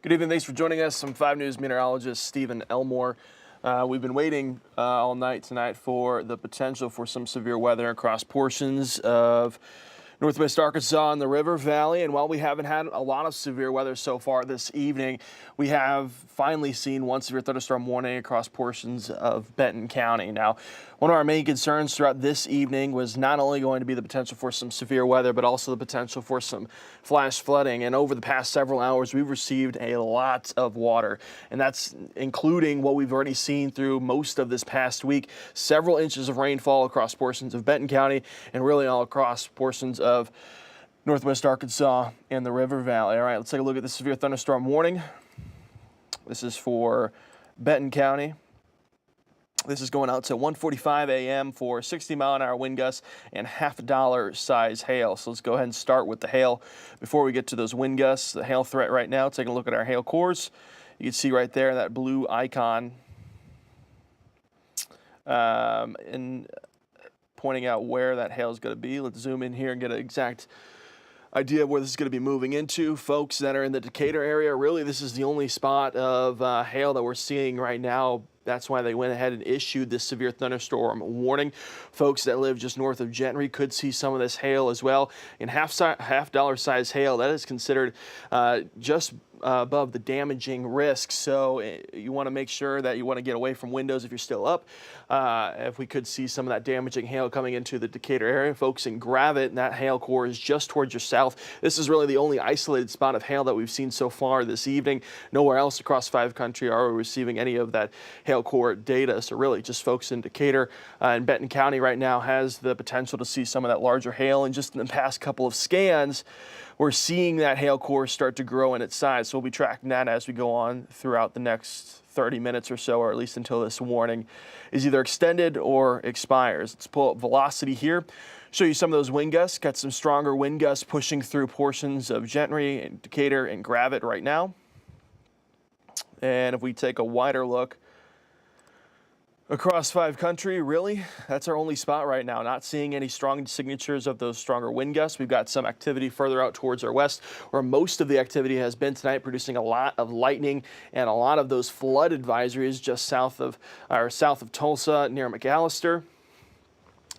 Good evening. Thanks for joining us. I'm 5 News meteorologist Stephen Elmore. We've been waiting all night tonight for the potential for some severe weather across portions of northwest Arkansas and the River Valley. And while we haven't had a lot of severe weather so far this evening, we have finally seen one severe thunderstorm warning across portions of Benton County. Now, one of our main concerns throughout this evening was not only going to be the potential for some severe weather, but also the potential for some flash flooding. And over the past several hours, we've received a lot of water, and that's including what we've already seen through most of this past week. Several inches of rainfall across portions of Benton County and really all across portions of northwest Arkansas and the River Valley. All right, let's take a look at the severe thunderstorm warning. This is for Benton County. This is going out to 1:45 a.m. for 60-mile-an-hour wind gusts and $50 size hail. So let's go ahead and start with the hail before we get to those wind gusts. The hail threat right now, taking a look at our hail cores. You can see right there that blue icon and pointing out where that hail is going to be. Let's zoom in here and get an exact idea of where this is going to be moving into. Folks that are in the Decatur area, really this is the only spot of hail that we're seeing right now. That's why they went ahead and issued this severe thunderstorm warning. Folks that live just north of Gentry could see some of this hail as well. In $50 size hail, that is considered just above the damaging risk. So you want to make sure that you want to get away from windows if you're still up. If we could see some of that damaging hail coming into the Decatur area, folks in Gravette, that hail core is just towards your south. This is really the only isolated spot of hail that we've seen so far this evening. Nowhere else across 5 country are we receiving any of that hail core data. So really just folks in Decatur and Benton County right now has the potential to see some of that larger hail. And just in the past couple of scans, we're seeing that hail core start to grow in its size. So we'll be tracking that as we go on throughout the next 30 minutes or so, or at least until this warning is either extended or expires. Let's pull up velocity here, show you some of those wind gusts. Got some stronger wind gusts pushing through portions of Gentry and Decatur and Gravette right now. And if we take a wider look across 5 country, really, that's our only spot right now. Not seeing any strong signatures of those stronger wind gusts. We've got some activity further out towards our west, where most of the activity has been tonight, producing a lot of lightning and a lot of those flood advisories just south of Tulsa near McAllister.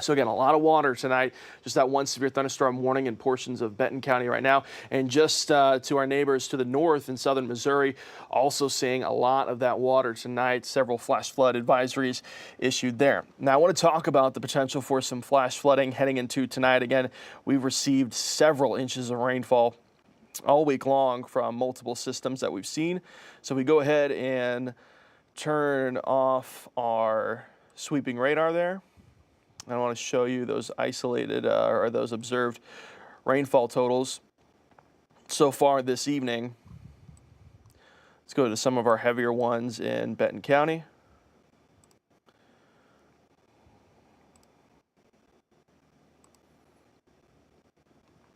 So again, a lot of water tonight. Just that one severe thunderstorm warning in portions of Benton County right now. And just to our neighbors to the north in southern Missouri, also seeing a lot of that water tonight. Several flash flood advisories issued there. Now I want to talk about the potential for some flash flooding heading into tonight. Again, we've received several inches of rainfall all week long from multiple systems that we've seen. So we go ahead and turn off our sweeping radar there. I want to show you those isolated or those observed rainfall totals so far this evening. Let's go to some of our heavier ones in Benton County.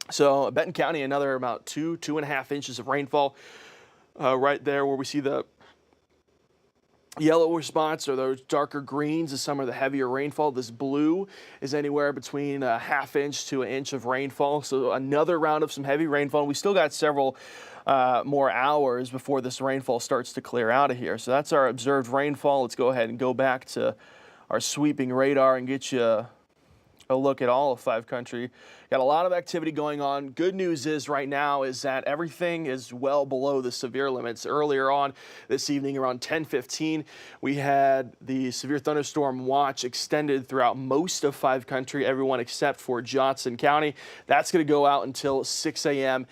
So Benton County, another about 2.5 inches of rainfall right there where we see the yellower spots or those darker greens is some of the heavier rainfall. This blue is anywhere between a ½ inch to 1 inch of rainfall. So another round of some heavy rainfall. We still got several more hours before this rainfall starts to clear out of here. So that's our observed rainfall. Let's go ahead and go back to our sweeping radar and get you a look at all of 5 country. Got a lot of activity going on. Good news is right now is that everything is well below the severe limits. Earlier on this evening around 10:15, we had the severe thunderstorm watch extended throughout most of 5 country, everyone except for Johnson County. That's going to go out until 6 a.m.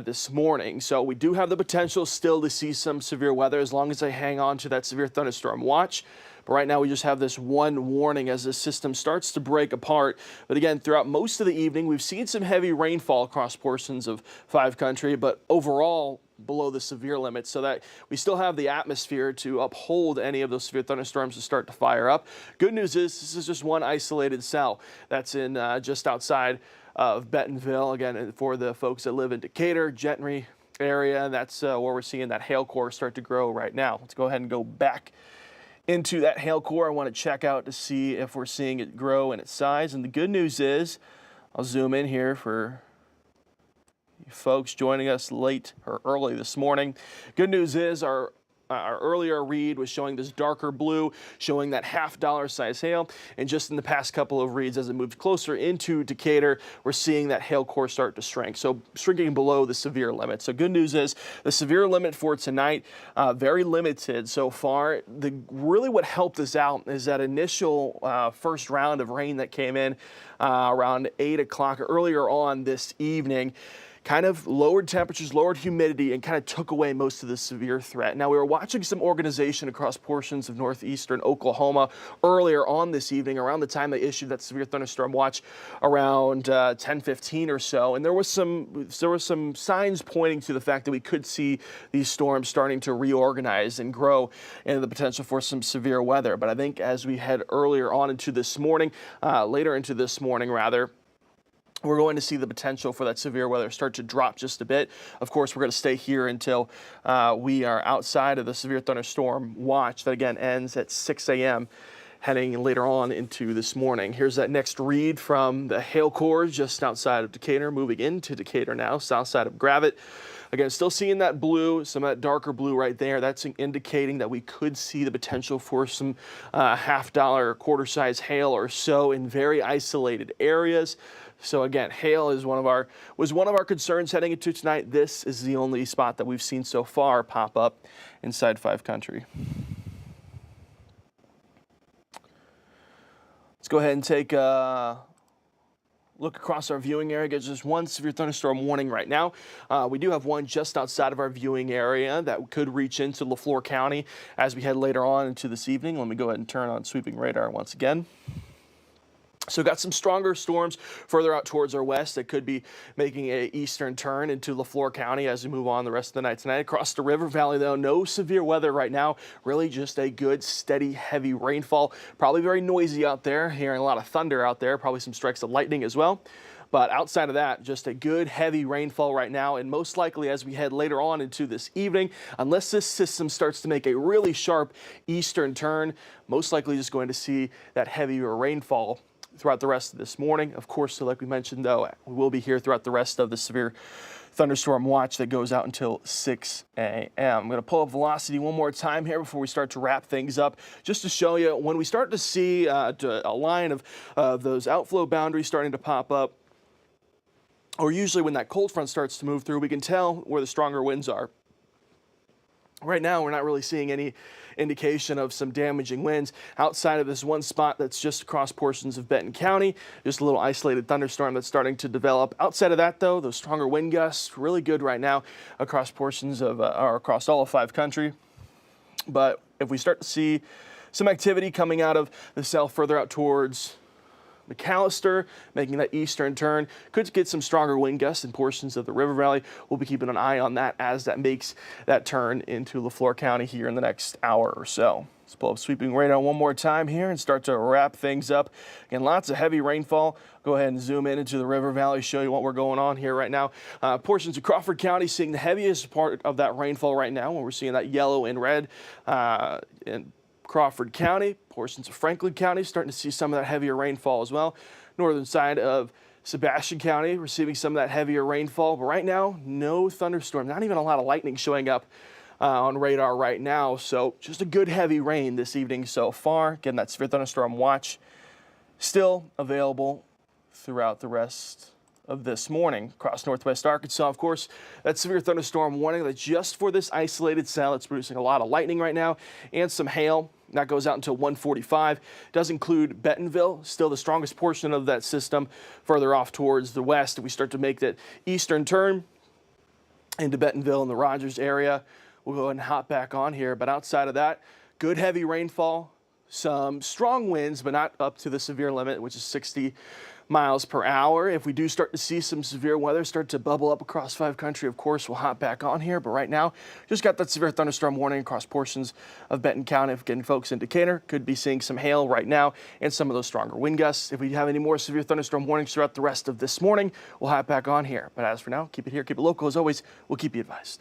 This morning. So we do have the potential still to see some severe weather as long as they hang on to that severe thunderstorm watch. But right now we just have this one warning as the system starts to break apart. But again, throughout most of the evening, we've seen some heavy rainfall across portions of 5 country, but overall below the severe limits, so that we still have the atmosphere to uphold any of those severe thunderstorms to start to fire up. Good news is this is just one isolated cell that's in just outside of Bentonville. Again, for the folks that live in Decatur, Gentry area, that's where we're seeing that hail core start to grow right now. Let's go ahead and go back into that hail core. I want to check out to see if we're seeing it grow in its size. And the good news is, I'll zoom in here for folks joining us late or early this morning. Good news is our earlier read was showing this darker blue, showing that $half size hail. And just in the past couple of reads, as it moved closer into Decatur, we're seeing that hail core start to shrink. So shrinking below the severe limit. So good news is the severe limit for tonight, very limited so far. Really what helped us out is that initial first round of rain that came in around 8 o'clock earlier on this evening. Kind of lowered temperatures, lowered humidity, and kind of took away most of the severe threat. Now, we were watching some organization across portions of northeastern Oklahoma earlier on this evening, around the time they issued that severe thunderstorm watch around 10:15 or so. And there was some signs pointing to the fact that we could see these storms starting to reorganize and grow, and the potential for some severe weather. But I think as we head earlier on into this morning, later into this morning rather, we're going to see the potential for that severe weather start to drop just a bit. Of course, we're going to stay here until we are outside of the severe thunderstorm watch that again ends at 6 a.m. heading later on into this morning. Here's that next read from the hail core just outside of Decatur, moving into Decatur now, south side of Gravette. Again, still seeing that blue, some of that darker blue right there. That's indicating that we could see the potential for some $half, quarter-size hail or so in very isolated areas. So again, hail is one of our concerns heading into tonight. This is the only spot that we've seen so far pop up inside 5 country. Let's go ahead and take a look across our viewing area. There's just one severe thunderstorm warning right now. We do have one just outside of our viewing area that could reach into Lafleur County as we head later on into this evening. Let me go ahead and turn on sweeping radar once again. So got some stronger storms further out towards our west that could be making an eastern turn into Lafleur County as we move on the rest of the night tonight. Across the river valley, though, no severe weather right now. Really just a good, steady, heavy rainfall. Probably very noisy out there, hearing a lot of thunder out there, probably some strikes of lightning as well. But outside of that, just a good, heavy rainfall right now. And most likely as we head later on into this evening, unless this system starts to make a really sharp eastern turn, most likely just going to see that heavier rainfall throughout the rest of this morning. Of course, so like we mentioned, though, we will be here throughout the rest of the severe thunderstorm watch that goes out until 6 a.m. I'm going to pull up velocity one more time here before we start to wrap things up, just to show you when we start to see a line of those outflow boundaries starting to pop up, or usually when that cold front starts to move through, we can tell where the stronger winds are. Right now, we're not really seeing any indication of some damaging winds outside of this one spot that's just across portions of Benton County. Just a little isolated thunderstorm that's starting to develop. Outside of that, though, those stronger wind gusts, really good right now across portions of, or across all of 5 country. But if we start to see some activity coming out of the south further out towards McAllister, making that eastern turn, could get some stronger wind gusts in portions of the river valley. We'll be keeping an eye on that as that makes that turn into Lafleur County here in the next hour or so. Let's pull up sweeping radar one more time here and start to wrap things up. Again, lots of heavy rainfall. Go ahead and zoom in into the river valley, show you what we're going on here right now. Portions of Crawford County seeing the heaviest part of that rainfall right now, when we're seeing that yellow and red in Crawford County. Portions of Franklin County starting to see some of that heavier rainfall as well. Northern side of Sebastian County receiving some of that heavier rainfall, but right now no thunderstorm, not even a lot of lightning showing up on radar right now. So just a good heavy rain this evening so far. Again, that severe thunderstorm watch still available throughout the rest of this morning. Across northwest Arkansas, of course, that severe thunderstorm warning that just for this isolated cell, it's producing a lot of lightning right now and some hail. That goes out until 1:45. Does include Bentonville, still the strongest portion of that system further off towards the west. If we start to make that eastern turn into Bentonville and the Rogers area, we'll go ahead and hop back on here. But outside of that, good heavy rainfall, some strong winds, but not up to the severe limit, which is 60 miles per hour. If we do start to see some severe weather start to bubble up across 5 country, of course, we'll hop back on here. But right now, just got that severe thunderstorm warning across portions of Benton County. If getting folks in Decatur, could be seeing some hail right now and some of those stronger wind gusts. If we have any more severe thunderstorm warnings throughout the rest of this morning, we'll hop back on here. But as for now, keep it here, keep it local. As always, we'll keep you advised.